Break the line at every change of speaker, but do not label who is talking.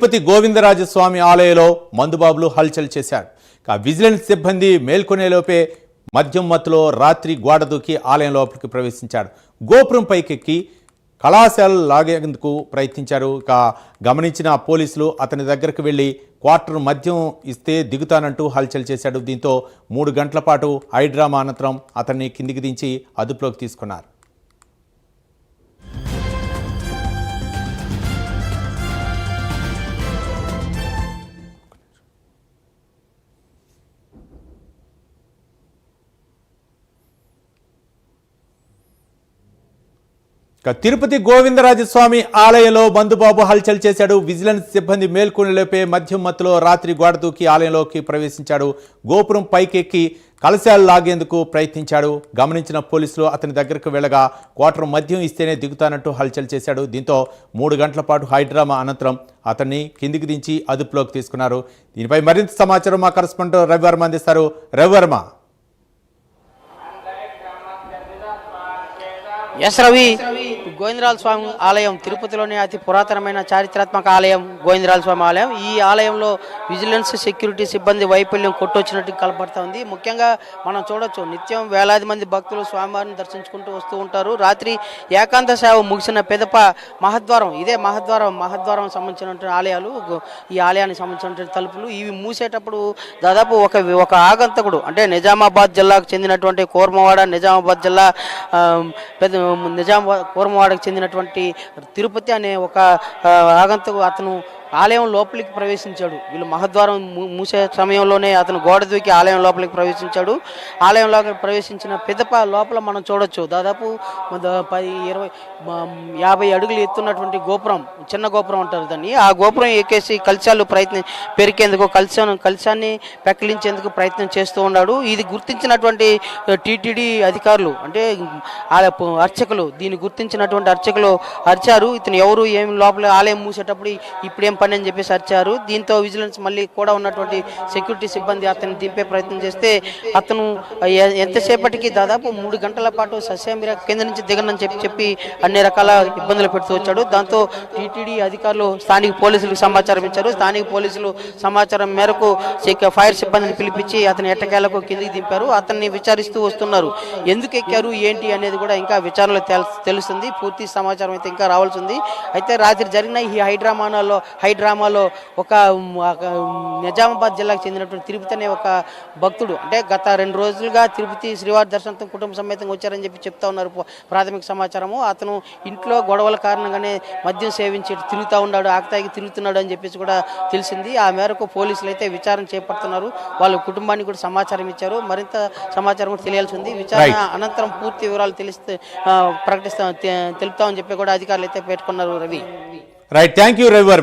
తిరుపతి గోవిందరాజస్వామి ఆలయంలో మందుబాబులు హల్చల్ చేశారు. విజిలెన్స్ సిబ్బంది మేల్కొనేలోపే మద్యం మత్తులో రాత్రి గోడ దూకి ఆలయం లోపలికి ప్రవేశించాడు. గోపురం పైకెక్కి కళాశాల లాగేందుకు ప్రయత్నించారు. గమనించిన పోలీసులు అతని దగ్గరకు వెళ్లి క్వార్టర్ మద్యం ఇస్తే దిగుతానంటూ హల్చల్ చేశాడు. దీంతో 3 గంటల పాటు హైడ్రామా అనంతరం అతన్ని కిందికి దించి అదుపులోకి తీసుకున్నారు. తిరుపతి గోవిందరాజస్వామి ఆలయంలో మందుబాబు హల్చల్ చేశాడు. విజిలెన్స్ సిబ్బంది మేల్కొనేలోపే మద్యం మత్తులో రాత్రి గోడ దూకి ఆలయంలోకి ప్రవేశించాడు. గోపురం పైకెక్కి కలశాలు లాగేందుకు ప్రయత్నించాడు. గమనించిన పోలీసులు అతని దగ్గరకు వెళ్ళగా క్వార్టర్ మద్యం ఇస్తేనే దిగుతానంటూ హల్చల్ చేశాడు. దీంతో 3 గంటల పాటు హైడ్రామా అనంతరం అతన్ని కిందికి దించి అదుపులోకి తీసుకున్నారు. దీనిపై మరింత సమాచారం మా కరెస్పాండెంట్ రవివర్మ అందిస్తారు. రవివర్మ.
ఎస్ రవి, గోవిందరాజ స్వామి ఆలయం తిరుపతిలోని అతి పురాతనమైన చారిత్రాత్మక ఆలయం గోవిందరాజ స్వామి ఆలయం. ఈ ఆలయంలో విజిలెన్స్ సెక్యూరిటీ సిబ్బంది వైఫల్యం కొట్టొచ్చినట్టు కనపడుతూ ఉంది. ముఖ్యంగా మనం చూడొచ్చు, నిత్యం వేలాది మంది భక్తులు స్వామివారిని దర్శించుకుంటూ వస్తూ ఉంటారు. రాత్రి ఏకాంత సేవ ముగిసిన పెదప మహద్వారం, ఇదే మహద్వారం సంబంధించినటువంటి ఆలయాలు, ఈ ఆలయానికి సంబంధించినటువంటి తలుపులు ఇవి మూసేటప్పుడు దాదాపు ఒక ఆగంతకుడు, అంటే నిజామాబాద్ జిల్లాకు చెందినటువంటి కోర్మవాడ, నిజామాబాద్ జిల్లా కోరమవాడకు చెందినటువంటి తిరుపతి అనే ఒక ఆగంతకు అతను ఆలయం లోపలికి ప్రవేశించాడు. వీళ్ళు మహద్వారం మూసే సమయంలోనే అతను గోడ దూకి ఆలయం లోపలికి ప్రవేశించాడు. ఆలయం లోపలికి ప్రవేశించిన పెదప లోపల మనం చూడొచ్చు, దాదాపు 50 అడుగులు ఎత్తున్నటువంటి గోపురం, చిన్న గోపురం అంటారు దాన్ని. ఆ గోపురం ఎక్కేసి కలశాలు పెరికేందుకు కలశాన్ని పెకిలించేందుకు ప్రయత్నం చేస్తూ ఉన్నాడు. ఇది గుర్తించినటువంటి టీటీడీ అధికారులు, అంటే అర్చకులు, దీన్ని గుర్తించినటువంటి అర్చకులు అరిచారు. ఇతను ఎవరు, ఏం లోపల ఆలయం మూసేటప్పుడు ఇప్పుడేం పని అని చెప్పేసి అరిచారు. దీంతో విజిలెన్స్ మళ్ళీ కూడా ఉన్నటువంటి సెక్యూరిటీ సిబ్బంది అతన్ని దింపే ప్రయత్నం చేస్తే అతను ఎంతసేపటికి దాదాపు 3 గంటల పాటు సస్యామిరా కింద నుంచి దిగనని చెప్పి అన్ని రకాల ఇబ్బందులు పెడుతూ వచ్చాడు. దాంతో టీటీడీ అధికారులు స్థానిక పోలీసులకు సమాచారం ఇచ్చారు. స్థానిక పోలీసులు సమాచారం మేరకు ఫైర్ సిబ్బందిని పిలిపించి అతని ఎట్టకేలకు కిందికి దింపారు. అతన్ని విచారిస్తూ వస్తున్నారు. ఎందుకు ఎక్కారు ఏంటి అనేది కూడా ఇంకా విచారణలో తెలుస్తుంది. పూర్తి సమాచారం అయితే ఇంకా రావాల్సి ఉంది. అయితే రాత్రి జరిగిన ఈ హైడ్రామాలో ఒక నిజామాబాద్ జిల్లాకు చెందినటువంటి తిరుపతి అనే ఒక భక్తుడు, అంటే గత 2 రోజులుగా తిరుపతి శ్రీవారి దర్శనంతో కుటుంబ సమేతంగా వచ్చారని చెప్పి చెప్తా ఉన్నారు ప్రాథమిక సమాచారము. అతను ఇంట్లో గొడవల కారణంగానే మద్యం సేవించి తిరుగుతూ ఉన్నాడు, ఆకతాగి తిరుగుతున్నాడు అని చెప్పేసి కూడా తెలిసింది. ఆ మేరకు పోలీసులు అయితే విచారణ చేపడుతున్నారు. వాళ్ళ కుటుంబానికి కూడా సమాచారం ఇచ్చారు. మరింత సమాచారం కూడా తెలియాల్సి ఉంది. విచారణ అనంతరం పూర్తి వివరాలు తెలుపుతామని చెప్పి కూడా అధికారులు అయితే పెట్టుకున్నారు. Ravi,
right, thank you Ravi Varma.